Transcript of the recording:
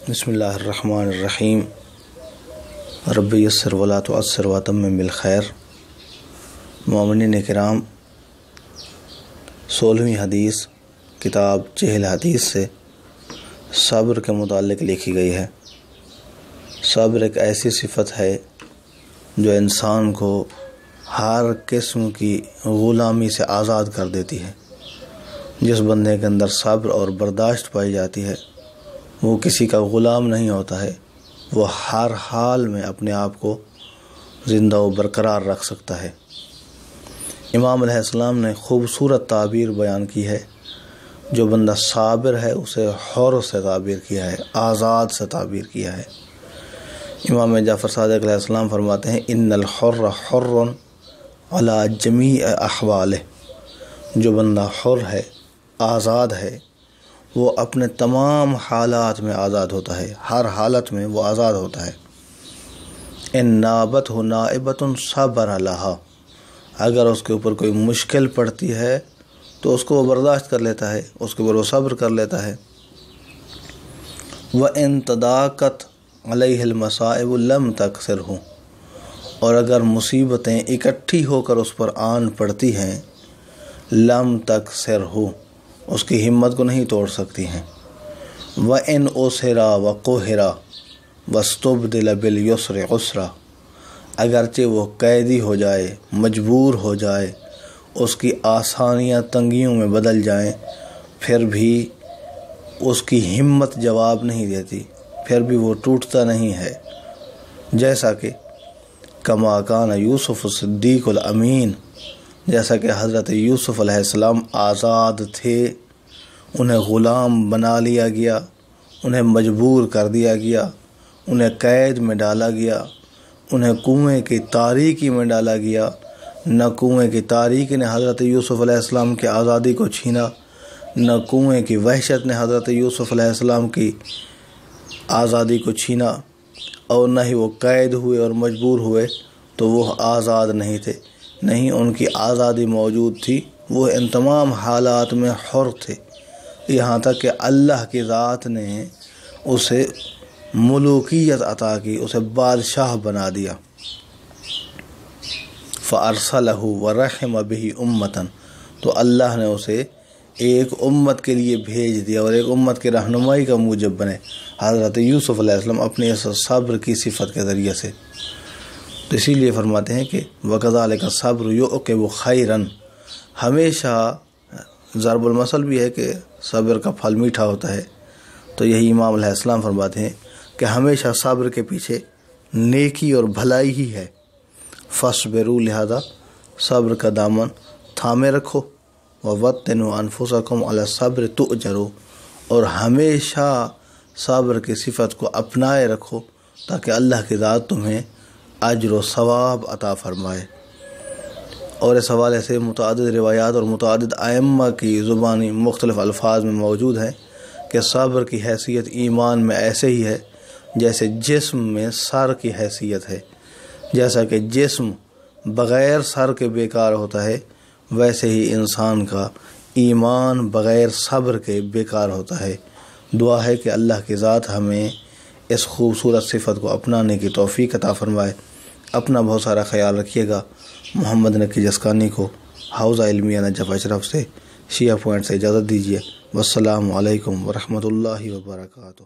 بسم اللہ الرحمن الرحیم رب یسر ولا تعسر وتمم بالخیر۔ مومنین کرام، 16ویں حدیث کتاب حدیث سے صبر کے متعلق لکھی گئی ہے۔ صبر ایک ایسی صفت ہے جو انسان کو ہر قسم کی غلامی سے آزاد کر دیتی ہے۔ جس بندے کے اندر صبر اور برداشت پائی جاتی ہے وہ کسی کا غلام نہیں ہوتا ہے، وہ ہر حال میں اپنے آپ کو زندہ و برقرار رکھ سکتا ہے۔ امام علیہ السلام نے خوبصورت تعبیر بیان کی ہے، جو بندہ صابر ہے اسے حر سے تعبیر کیا ہے، آزاد سے تعبیر کیا ہے۔ امام جعفر صادق علیہ السلام فرماتے ہیں ان الحر حر علی جمیع احوالہ، جو بندہ حر ہے، آزاد ہے، وہ اپنے تمام حالات میں آزاد ہوتا ہے، ہر حالت میں وہ آزاد ہوتا ہے۔ ان نابت ہو نائبۃ صبر لہا، اگر اس کے اوپر کوئی مشکل پڑتی ہے تو اس کو وہ برداشت کر لیتا ہے، اس کے اوپر وہ صبر کر لیتا ہے۔ وَإِن تَضَاقَتْ عَلَيْهِ الْمَصَائِبُ لَمْ تَكْسِرْهُ، اور اگر مصیبتیں اکٹھی ہو کر اس پر آن پڑتی ہیں، لم تَكْسِرْهُ، اس کی ہمت کو نہیں توڑ سکتی ہیں۔ وَإِنْ أُسِرَ وَقُهِرَ وَاسْتُبْدِلَ بِالْيُسْرِ عُسْرًا، اگرچہ وہ قیدی ہو جائے، مجبور ہو جائے، اس کی آسانیاں تنگیوں میں بدل جائیں، پھر بھی اس کی ہمت جواب نہیں دیتی، پھر بھی وہ ٹوٹتا نہیں ہے۔ جیسا کہ کما کان یوسف الصدیق الامین، جیسا کہ حضرت یوسف علیہ السلام آزاد تھے، انہیں غلام بنا لیا گیا، انہیں مجبور کر دیا گیا، انہیں قید میں ڈالا گیا، انہیں کنویں کی تاریکی میں ڈالا گیا۔ نہ کنویں کی تاریکی نے حضرت یوسف علیہ السلام کی آزادی کو چھینا، نہ کنویں کی وحشت نے حضرت یوسف علیہ السلام کی آزادی کو چھینا، اور نہ ہی وہ قید ہوئے اور مجبور ہوئے تو وہ آزاد نہیں تھے، نہیں ان کی آزادی موجود تھی، وہ ان تمام حالات میں حر تھے، یہاں تک کہ اللہ کی ذات نے اسے ملوکیت عطا کی، اسے بادشاہ بنا دیا۔ فَأَرْسَلَهُ وَرَحِمَ بِهِ أُمَّةً، تو اللہ نے اسے ایک امت کے لیے بھیج دیا اور ایک امت کی رہنمائی کا موجب بنے حضرت یوسف علیہ السلام اپنے اس صبر کی صفت کے ذریعے سے۔ تو اسی لیے فرماتے ہیں کہ وَكَذَلِكَ الصَّبْرُ يُعْقِبُ خَيْرًا، ہمیشہ ضرب المثل بھی ہے کہ صبر کا پھل میٹھا ہوتا ہے، تو یہی امام علیہ السلام فرماتے ہیں کہ ہمیشہ صبر کے پیچھے نیکی اور بھلائی ہی ہے۔ فَاصْبِرُوا، لہذا صبر کا دامن تھامے رکھو، وَوَطِّنُوا أَنفُسَكُمْ عَلَى الصَّبْرِ تُؤْجَرُوا، اور ہمیشہ صبر کی صفت کو اپنائے رکھو تاکہ اللہ کی ذات تمہیں اجر و ثواب عطا فرمائے۔ اور اس حوالے سے متعدد روایات اور متعدد ائمہ کی زبانی مختلف الفاظ میں موجود ہیں کہ صبر کی حیثیت ایمان میں ایسے ہی ہے جیسے جسم میں سر کی حیثیت ہے۔ جیسا کہ جسم بغیر سر کے بیکار ہوتا ہے، ویسے ہی انسان کا ایمان بغیر صبر کے بیکار ہوتا ہے۔ دعا ہے کہ اللہ کی ذات ہمیں اس خوبصورت صفت کو اپنانے کی توفیق عطا فرمائے۔ اپنا بہت سارا خیال رکھیے گا۔ محمد نقی جسکانی کو حوزہ علمیہ نجف اشرف سے شیعہ پوائنٹ سے اجازت دیجیے۔ والسلام علیکم ورحمۃ اللہ وبرکاتہ۔